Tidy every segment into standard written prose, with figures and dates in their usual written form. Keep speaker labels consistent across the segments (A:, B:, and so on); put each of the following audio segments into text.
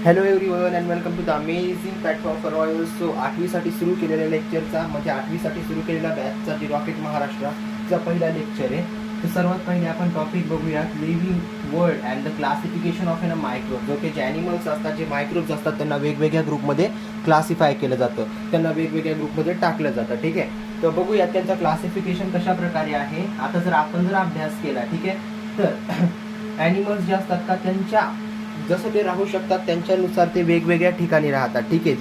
A: Hello everyone and welcome to the amazing platform for royal. So 8वीसाठी सुरू केलेल्या लेक्चरचा म्हणजे 8वीसाठी सुरू केलेल्या बॅचचा जी रॉकेट महाराष्ट्राचा पहिला लेक्चर आहे. तर सर्वात पहिले आपण टॉपिक बघूयात living world and the classification of an microbe. जो की जे ॲनिमल्स असतात, जे मायक्रोब्स असतात, त्यांना वेगवेगळ्या ग्रुपमध्ये क्लासिफाय केलं जातं, त्यांना वेगवेगळ्या ग्रुपमध्ये टाकलं जातं. ठीक आहे, तर बघूयात त्यांचं क्लासिफिकेशन कशा प्रकारे आहे. आता जर आपण अभ्यास केला, ठीक आहे, तर ॲनिमल्स जे असतात का त्यांच्या जसं ते राहू शकतात त्यांच्यानुसार ते वेगवेगळ्या ठिकाणी राहतात. ठीक आहे,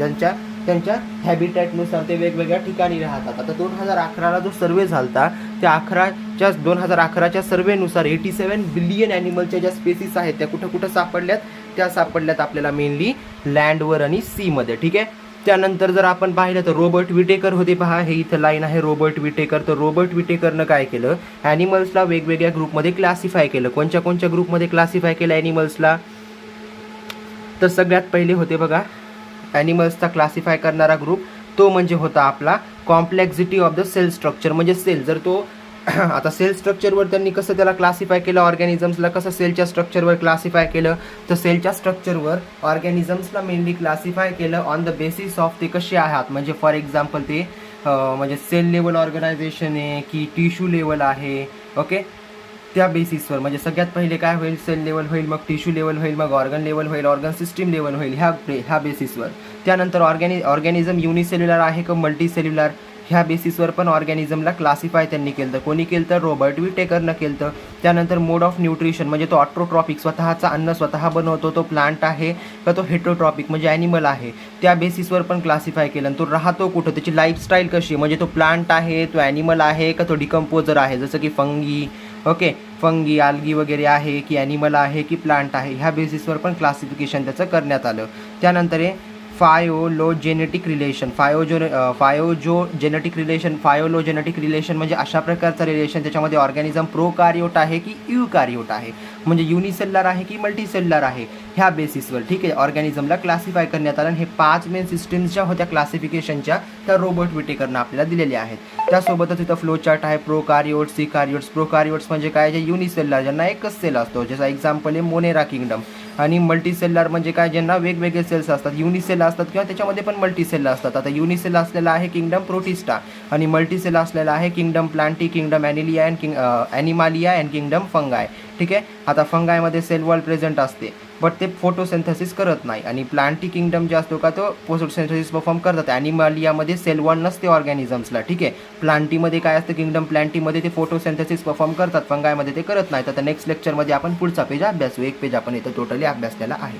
A: त्यांच्या हॅबिटॅटनुसार ते वेगवेगळ्या ठिकाणी राहतात. आता 2011ला जो सर्वे झाला त्या 2011च्या सर्वेनुसार 87 बिलियन ॲनिमलच्या ज्या स्पेसिस आहेत त्या कुठं कुठं सापडल्यात, त्या सापडल्यात आपल्याला मेनली लँडवर आणि सीमध्ये. ठीक आहे, त्यानंतर जर आपण पाहिलं तर रॉबर्ट विटेकर होते. पहा, हे इथं लाईन आहे रॉबर्ट विटेकर. तर रॉबर्ट विटेकरनं काय केलं, ॲनिमल्सला वेगवेगळ्या ग्रुपमध्ये क्लासिफाय केलं. कोणत्या ग्रुपमध्ये क्लासिफाय केलं ॲनिमल्सला? तर सगळ्यात पहिले होते बघा ॲनिमल्सचा क्लासिफाय करणारा ग्रुप, तो म्हणजे होता आपला complexity of the cell structure. म्हणजे सेल जर तो आता सेल स्ट्रक्चरवर त्यांनी कसं त्याला क्लासिफाय केलं, ऑर्गॅनिझम्सला कसं सेलच्या स्ट्रक्चरवर क्लासिफाय केलं, तर सेलच्या स्ट्रक्चरवर ऑर्गॅनिझम्सला मेनली क्लासिफाय केलं ऑन द बेसिस ऑफ ते कसे आहात. म्हणजे फॉर एक्झाम्पल ते म्हणजे सेल लेवल ऑर्गनायझेशन आहे की टिश्यू लेवल आहे. ओके, त्या बेसिसवर म्हणजे सगळ्यात पहिले काय होईल, सेल लेवल होईल, मग टिश्यू लेवल होईल, मग ऑर्गन लेवल होईल, ऑर्गन सिस्टीम लेवल होईल, ह्या बेसिसवर. त्यानंतर ऑर्गॅनिझम युनिसेल्युलर आहे का मल्टी सेल्युलर, ह्या बेसिसवर पण ऑर्गॅनिझमला क्लासिफाय त्यांनी केलं. कोणी केलं तर रॉबर्ट विटेकरनं केलं. त्यानंतर मोड ऑफ न्यूट्रिशन म्हणजे तो ऑटोट्रॉपिक, स्वतःचा अन्न स्वतः बनवतो, तो प्लांट आहे का तो हेटरोट्रॉपिक म्हणजे ॲनिमल आहे, त्या बेसिसवर पण क्लासिफाय केलं. तो राहतो कुठं, त्याची लाईफस्टाईल कशी, म्हणजे तो प्लांट आहे, तो ॲनिमल आहे का तो डिकम्पोजर आहे, जसं की फंगी आल्गी वगैरे आहे की ॲनिमल आहे की प्लांट आहे, ह्या बेसिसवर पण क्लासिफिकेशन त्याचं करण्यात आलं. त्यानंतर आहे फायोलोजेनेटिक रिलेशन म्हणजे अशा प्रकारचं रिलेशन त्याच्यामध्ये ऑर्गॅनिझम प्रोकारियोट आहे की युकारियोट आहे, म्हणजे युनिसेल्युलर आहे की मल्टीसेल्युलर आहे, ह्या बेसिसवर. ठीक आहे, ऑर्गॅनिझमला क्लासिफाय करण्यात आलं. हे 5 मेन सिस्टीम्स ज्या होत्या क्लासिफिकेशनच्या त्या रॉबर्ट विटेकरनं आपल्याला दिलेल्या आहेत. त्यासोबतच इथं फ्लो चार्ट आहे प्रोकारियोट्स, सिकारियोट्स. प्रोकारियोट्स म्हणजे काय, जे युनिसेल्युलर ज्यांना एकच सेल असतो, जसा एक्झाम्पल आहे मोनेरा किंगडम. आणि मल्टीसेल्युलर म्हणजे काय, ज्यांना वेगवेगळे सेल्स असतात, युनिसेल असतात किंवा त्याच्यामध्ये पण मल्टीसेल असतात. आता युनिसेल असलेला आहे किंगडम प्रोटिस्टा आणि मल्टीसेल असलेला आहे kingdom plantae, kingdom animalia and kingdom fungi. ठीक आहे, आता फंगायमध्ये सेल वॉल प्रेझेंट असते बट ते फोटोसिंथेसिस करत नाही, आणि प्लांटी किंगडम जे असतो का तो फोटोसिंथेसिस परफॉर्म करतात. ॲनिमालियामध्ये सेल वॉल नसते ऑर्गॅनिझम्सला. ठीक आहे, प्लांटीमध्ये काय असतं, किंगडम प्लांटीमध्ये ते फोटोसिंथेसिस परफॉर्म करतात, फंगायमध्ये ते करत नाहीत. आता नेक्स्ट लेक्चरमध्ये आपण पुढचा पेज अभ्यासू. एक पेज आपण इथं टोटली अभ्यासलेला आहे.